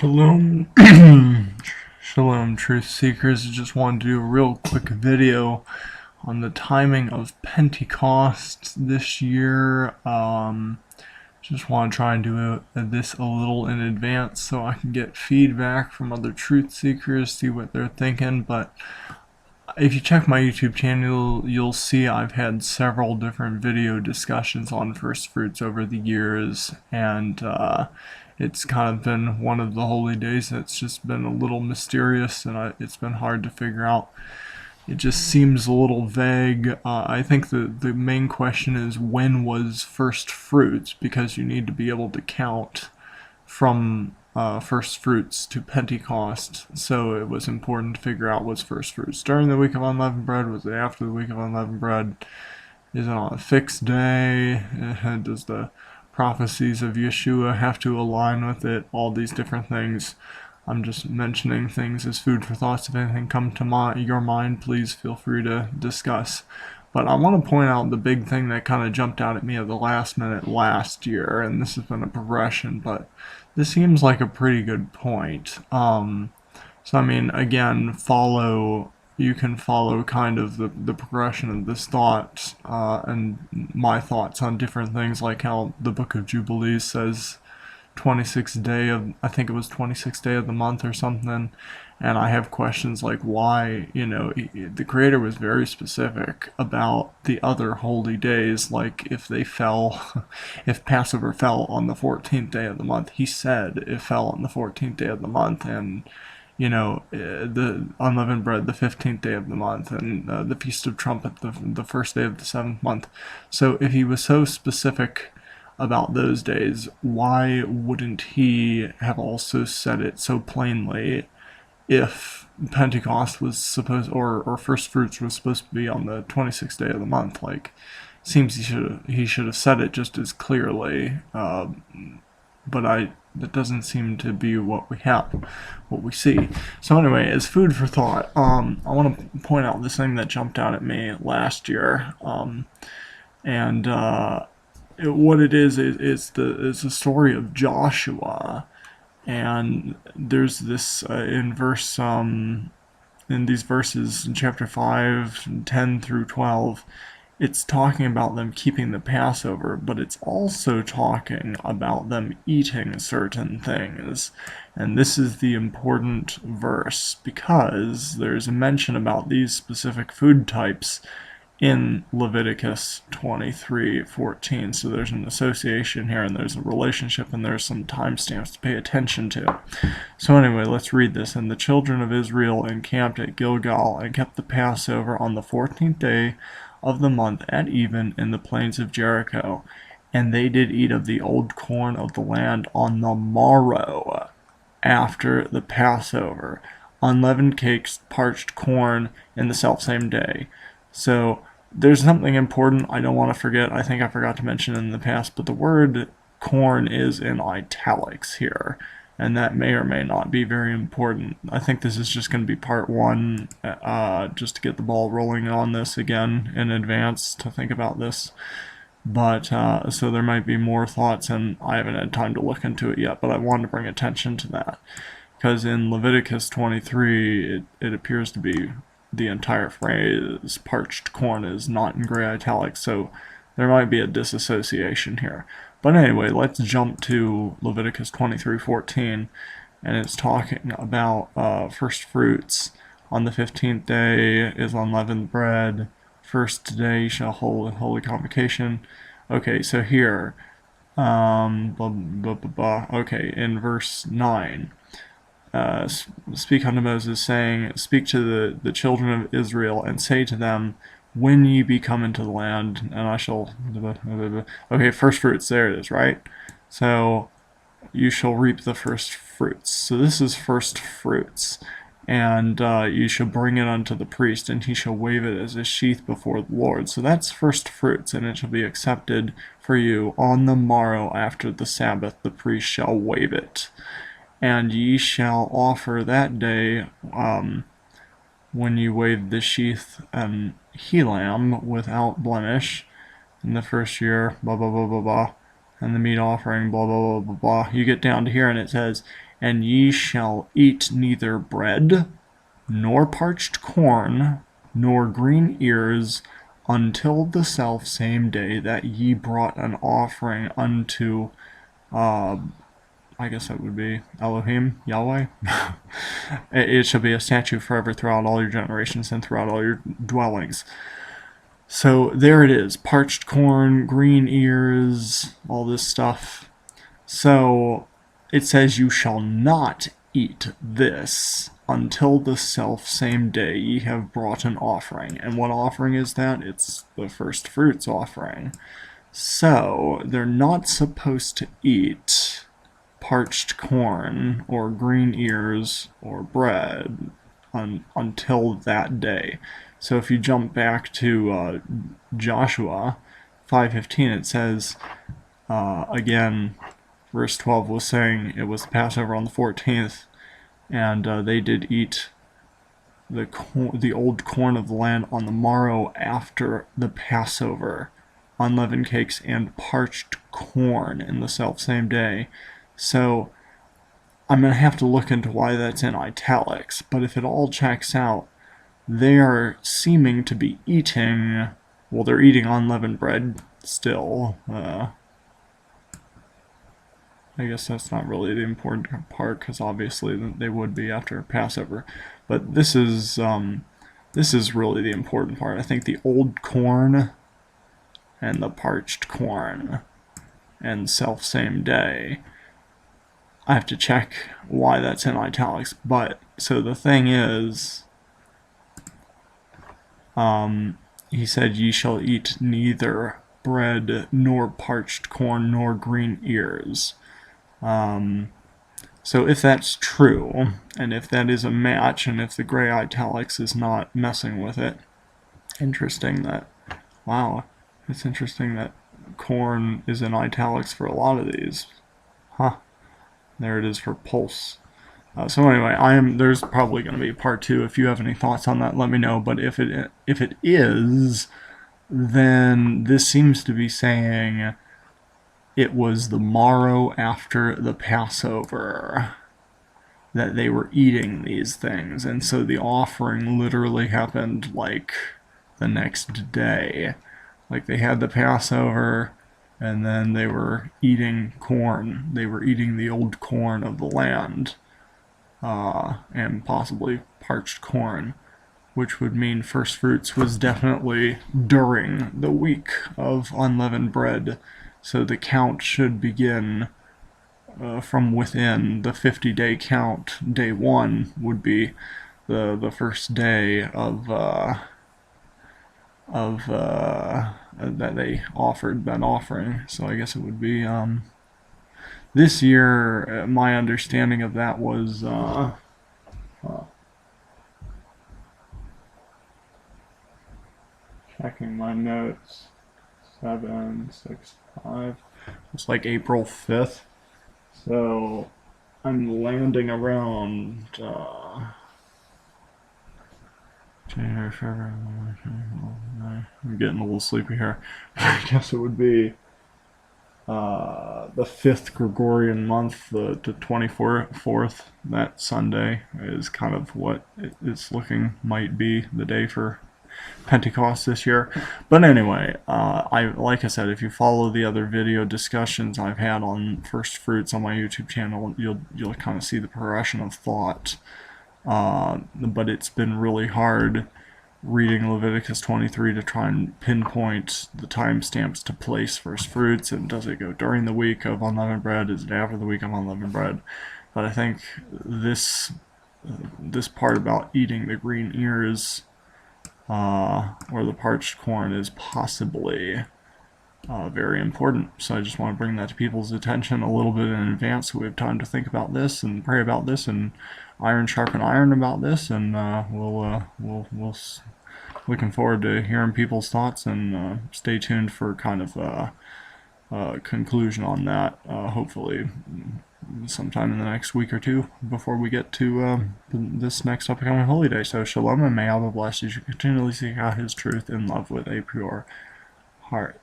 Shalom, Shalom, truth seekers. I just wanted to do a real quick video on the timing of Pentecost this year. Just want to try and do this a little in advance so I can get feedback from other truth seekers, see what they're thinking. But if you check my YouTube channel, you'll see I've had several different video discussions on first fruits over the years, and it's kind of been one of the holy days that's just been a little mysterious, and it's been hard to figure out. It just seems a little vague. I think the main question is, when was first fruits, because you need to be able to count from first fruits to Pentecost, so it was important to figure out what's first fruits during the week of unleavened bread, was it after the week of unleavened bread, is it on a fixed day, does the prophecies of Yeshua have to align with it, all these different things. I'm just mentioning things as food for thoughts. If anything come to your mind, please feel free to discuss. But I want to point out the big thing that kind of jumped out at me at the last minute last year, and this has been a progression, but this seems like a pretty good point. So I mean, again, you can follow kind of the progression of this thought, and my thoughts on different things, like how the Book of Jubilees says 26th day of, I think it was 26th day of the month or something, and I have questions like why, the Creator was very specific about the other holy days, like if they fell, if Passover fell on the 14th day of the month, he said it fell on the 14th day of the month, and the unleavened bread the 15th day of the month, and the Feast of Trumpet the first day of the 7th month. So if he was so specific about those days, why wouldn't he have also said it so plainly if Pentecost was supposed, or first fruits was supposed to be on the 26th day of the month? Like, seems he should have said it just as clearly, but that doesn't seem to be what we see. So anyway, as food for thought, I want to point out this thing that jumped out at me last year, and what it is the story of Joshua, and there's this in these verses in chapter 5, 10 through 12, it's talking about them keeping the Passover, but it's also talking about them eating certain things. And this is the important verse, because there's a mention about these specific food types in Leviticus 23:14. So there's an association here, and there's a relationship, and there's some timestamps to pay attention to. So anyway, let's read this. And the children of Israel encamped at Gilgal and kept the Passover on the 14th day of the month at even in the plains of Jericho. And they did eat of the old corn of the land on the morrow after the Passover, unleavened cakes, parched corn in the selfsame day. So there's something important I don't want to forget. I think I forgot to mention in the past, but the word corn is in italics here, and that may or may not be very important. I think this is just going to be part one, just to get the ball rolling on this again in advance to think about this. But so there might be more thoughts, and I haven't had time to look into it yet, but I wanted to bring attention to that, because in Leviticus 23 it appears to be the entire phrase parched corn is not in gray italics, so there might be a disassociation here. But anyway, let's jump to Leviticus 23:14, and it's talking about first fruits. On the 15th day is unleavened bread. First day shall hold holy convocation. Okay, so here, okay, in verse 9. Speak unto Moses, saying, speak to the children of Israel, and say to them, when ye be come into the land, and I shall... Okay, first fruits, there it is, right? So, you shall reap the first fruits. So this is first fruits. And you shall bring it unto the priest, and he shall wave it as a sheath before the Lord. So that's first fruits, and it shall be accepted for you on the morrow after the Sabbath. The priest shall wave it. And ye shall offer that day, when you wave the sheath, an he-lamb without blemish in the first year, blah, blah, blah, blah, blah, and the meat offering, blah, blah, blah, blah, blah. You get down to here, and it says, and ye shall eat neither bread, nor parched corn, nor green ears, until the selfsame day that ye brought an offering unto, I guess that would be Elohim, Yahweh. It shall be a statute forever throughout all your generations and throughout all your dwellings. So there it is, parched corn, green ears, all this stuff. So it says you shall not eat this until the selfsame day ye have brought an offering. And what offering is that? It's the first fruits offering. So they're not supposed to eat parched corn or green ears or bread until that day. So if you jump back to Joshua 5:15, it says, again, verse 12 was saying it was Passover on the 14th, and they did eat the old corn of the land on the morrow after the Passover, unleavened cakes and parched corn in the selfsame day. So I'm going to have to look into why that's in italics, but if it all checks out, they are seeming to be eating, well, they're eating unleavened bread still. I guess that's not really the important part, because obviously they would be after Passover. But this is really the important part. I think the old corn and the parched corn and selfsame day. I have to check why that's in italics. But so the thing is, he said, ye shall eat neither bread nor parched corn nor green ears. So if that's true, and if that is a match, and if the gray italics is not messing with it, interesting that, wow, it's interesting that corn is in italics for a lot of these. Huh. There it is for pulse. So anyway, there's probably going to be part 2. If you have any thoughts on that, let me know. But if it is, then this seems to be saying it was the morrow after the Passover that they were eating these things, and so the offering literally happened like the next day. Like they had the Passover, and then they were eating corn. They were eating the old corn of the land, and possibly parched corn, which would mean first fruits was definitely during the week of unleavened bread. So the count should begin from within the 50-day count. Day 1 would be the first day of that they offered that offering. So I guess it would be this year. My understanding of that was checking my notes. 7, 6, 5. It's like April 5th. So I'm landing around January, February, I'm getting a little sleepy here. I guess it would be the 5th Gregorian month, the 24th. That Sunday is kind of what it's looking might be the day for Pentecost this year. But anyway, like I said, if you follow the other video discussions I've had on first fruits on my YouTube channel, you'll kind of see the progression of thought. But it's been really hard reading Leviticus 23 to try and pinpoint the timestamps to place first fruits, and does it go during the week of unleavened bread, is it after the week of unleavened bread. But I think this part about eating the green ears or the parched corn is possibly very important. So I just want to bring that to people's attention a little bit in advance, so we have time to think about this and pray about this and iron sharpen iron about this, and we'll looking forward to hearing people's thoughts, and stay tuned for kind of a conclusion on that, hopefully sometime in the next week or two before we get to this next upcoming holy day. So shalom, and may Allah bless you to continually seek out His truth in love with a pure heart.